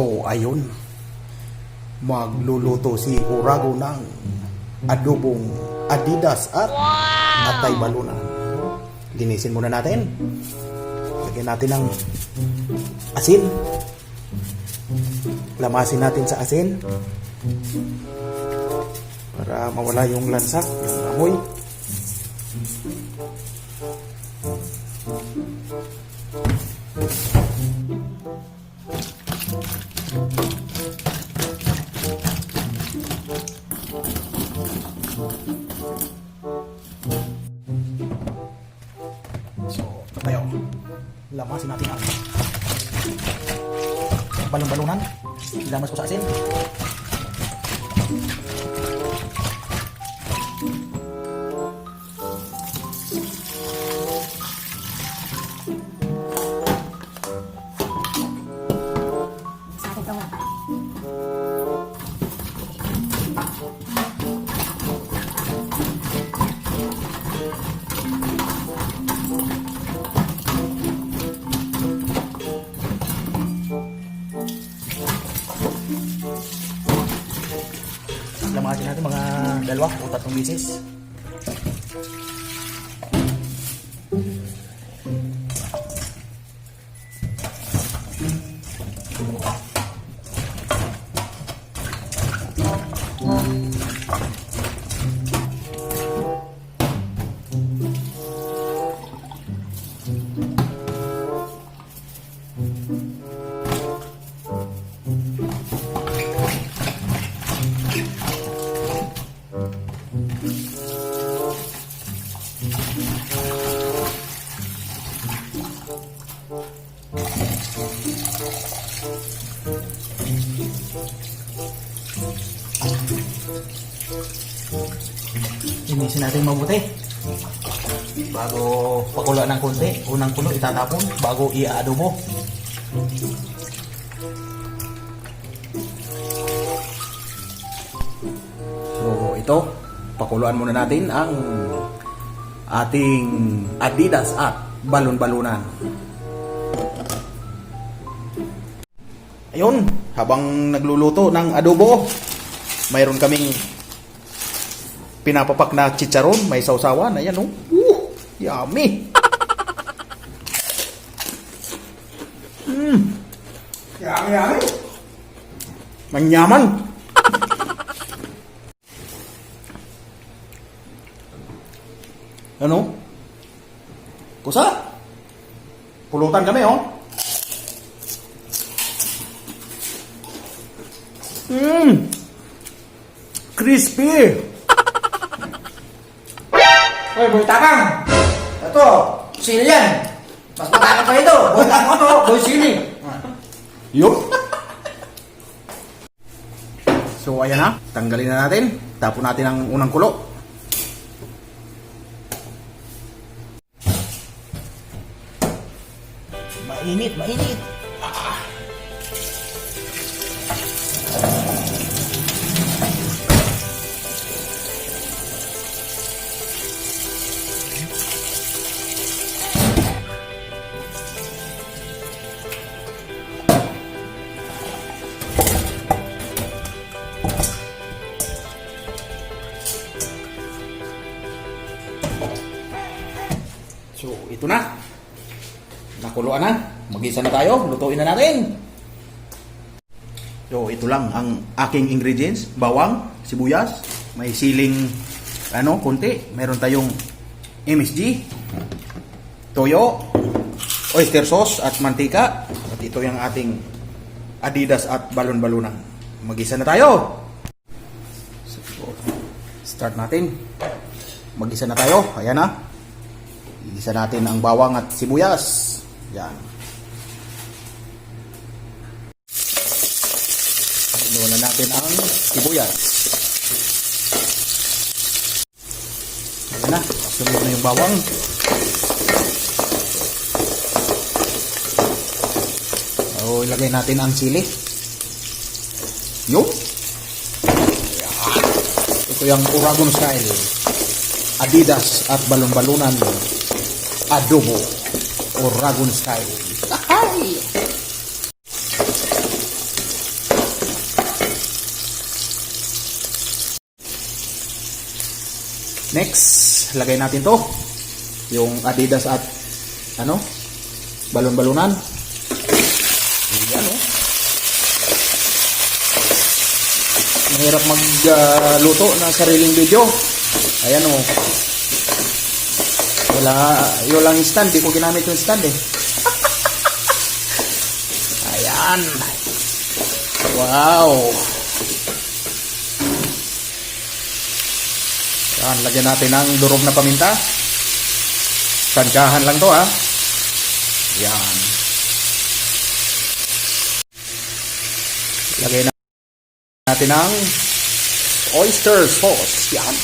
So ayun, magluluto si Urago ng adobong Adidas at Atay Balunan. Linisin muna natin. Lagyan natin ng asin. Lamasin natin sa asin para mawala yung lansa, yung amoy. So, tayo. Lamasin natin ang balon-balunan. Ilamas ko sa asin. Lamasin natin mga 2 o 3 bisis. Linisin natin mabuti bago pakulo ng konti. Unang kulo itatapon bago i-adobo. So ito, pakuluan muna natin ang ating Adidas at balon-balunan. Ayun, habang nagluluto ng adobo, mayroon kaming pinapapak na chicharon, may sausawan. Ayan, oh. Yummy! Yummy, yummy! Manyaman! Ano? Kusa? Pulutan kami, oh. Crispy! Hoy, boy takang! Ito, sili yan! Mas matakang pa ito! Boy takang ito, boy sili! Yup! So, ayan na. Tanggalin na natin. Tapon natin ang unang kulo. Mainit, mainit! So, ito na. Nakuluan na. Mag-isa na tayo. Lutuin na natin. So, ito lang ang aking ingredients. Bawang, sibuyas, may siling konti. Meron tayong MSG, toyo, oyster sauce at mantika. At ito yung ating Adidas at balon-balunan. Mag-isa na tayo. So, start natin. Mag-isa na tayo. Ayan na. Igisa natin ang bawang at sibuyas. Yan. Inuuna natin ang sibuyas. Ayan na. Sunod na yung bawang. So, ilagay natin ang sili. Yung. Ito yung Urago style. Adidas at balon-balunan. Adobo Urago style. Ay! Next, lagay natin to. Yung Adidas at balon-balunan. Ayan oh. Mahirap magluto ng sariling video. Ayan oh. Yun lang yung stand. Di ko ginamit yung stand eh. Ayan. Wow. Ayan, lagyan natin ng durog na paminta. Tansyahan lang to ha. Ayan. Lagyan natin ng oyster sauce. Yan.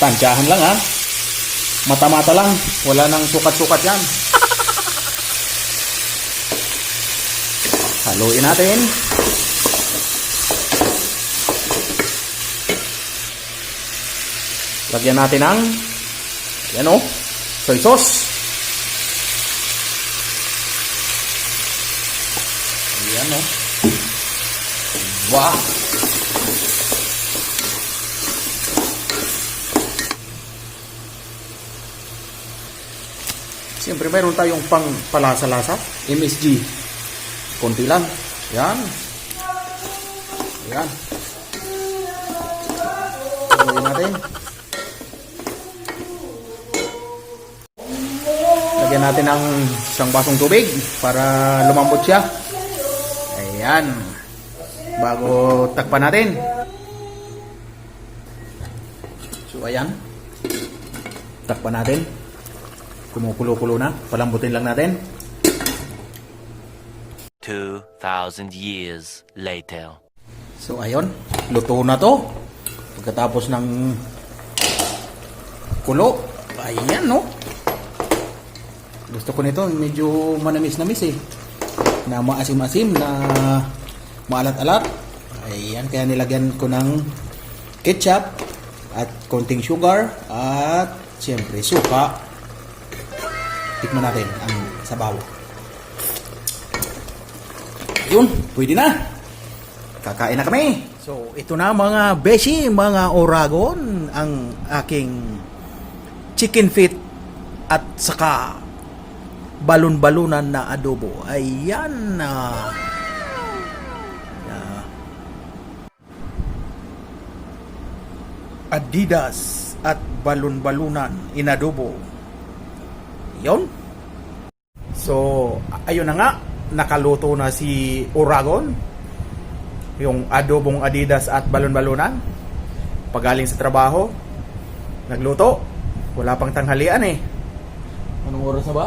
Tansyahan lang ha. Mata-mata lang. Wala nang sukat-sukat yan. Haluin natin. Lagyan natin ng soy sauce. Ayan oh. Wow. Siyempre mayroon tayong pang palasa-lasa, MSG. Konti lang. Yan. Yan. Lagyan natin. Lagyan natin ng isang basong tubig para lumambot siya. Ayan. Bago takpan natin. So ayan. Takpan natin. Kumukulo-kulo na. Palambutin lang natin. 2,000 years later. So ayun, luto na to. Pagkatapos ng kulo, ayan no. Gusto ko nito, medyo manamis-namis eh. Na maasim-asim, na maalat-alat. Ayan, kaya nilagyan ko ng ketchup at konting sugar at siyempre suka. Tikman natin ang sabaw. Yun, pwede na. Kakain na kami. So, ito na mga beshi, mga Oragon, ang aking chicken feet at saka balon-balunan na adobo. Ayan na. Adidas at balon-balunan in adobo. Yun. So, ayun na nga. Nakaluto na si Oragon. Yung adobong Adidas at balon-balunan. Pagaling sa trabaho, nagluto. Wala pang tanghalian eh. Anong oras na ba?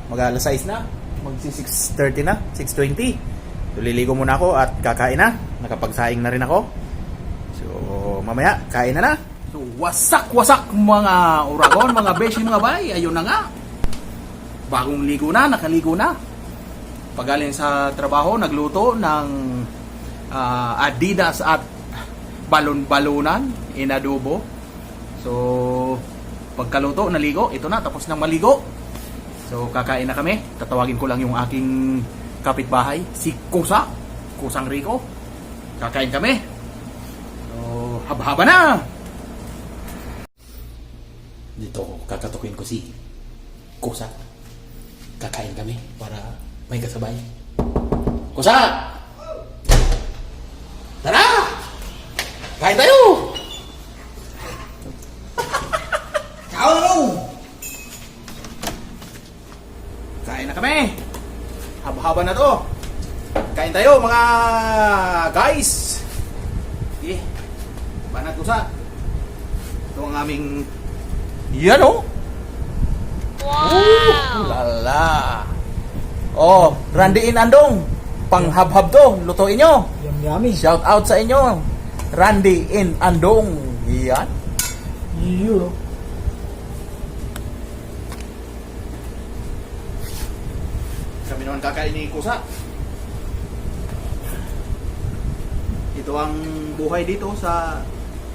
Mag-alas 6 na. Mag-6:30 na. 6:20. So, liligo muna ako at kakain na. Nakapagsaing na rin ako. So, mamaya, kain na na. So, wasak-wasak mga Oragon, mga beshi, mga bay. Ayun na nga. Bagong ligo na, nakaligo na. Pagaling sa trabaho, nagluto ng Adidas at balon-balunan in adobo. So, pagkaluto, naligo. Ito na, tapos nang maligo. So, kakain na kami. Tatawagin ko lang yung aking kapitbahay, si Kusa. Kusang Rico. Kakain kami. So, haba-haba na! Dito, kakatukin ko si Kusa. Kakain kami para may kasabay. Kusa! Tara! Kain tayo! Ciao na mo! Kain na kami! Haba-haba na to! Kain tayo mga guys! Okay. Banat Kusa. Ito ang aming... Yan o! Wow! Lala! Oh, Randy in Andong. Panghab-hab to. Lutuin nyo. Yummy. Shout out sa inyo. Randy in Andong. Yan. Iyo. Kami naman kakain ni Kusa. Ito ang buhay dito sa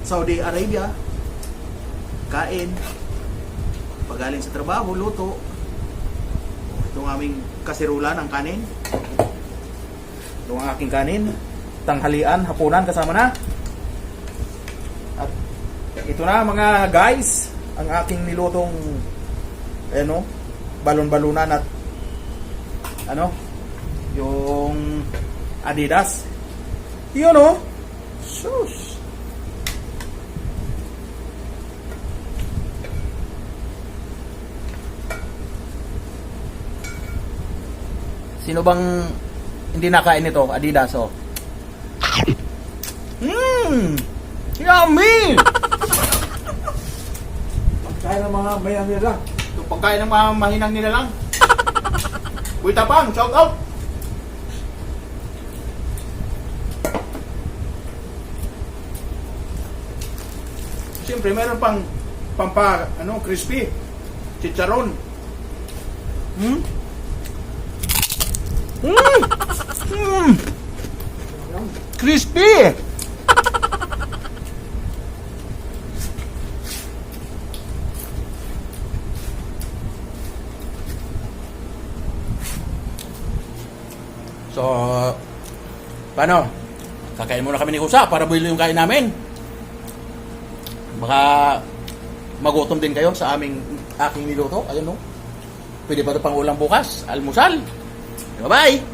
Saudi Arabia. Kain. Pagaling sa trabaho, luto. Ito ang aming kasirulan ng kanin. Ito ang aking kanin. Tanghalian, hapunan kasama na. At ito na mga guys, ang aking nilutong ano, balon-balunan at ano, yung Adidas. Yun oh. Sus. Sino bang hindi nakain ito? Adidas oh. Yummy! Kaya ng mga mayan nila. Ito pagkain ng mga mahinang nila lang. Uy, Tapang, shout out! Siyempre, meron pang crispy. Chicharon. Crispy! So, paano? Kakain muna kami ni Kusa para builo yung kain namin. Baka magutom din kayo sa aking niluto. Ayun no. Pwede pa ito pang ulam bukas. Almusal. Bye-bye!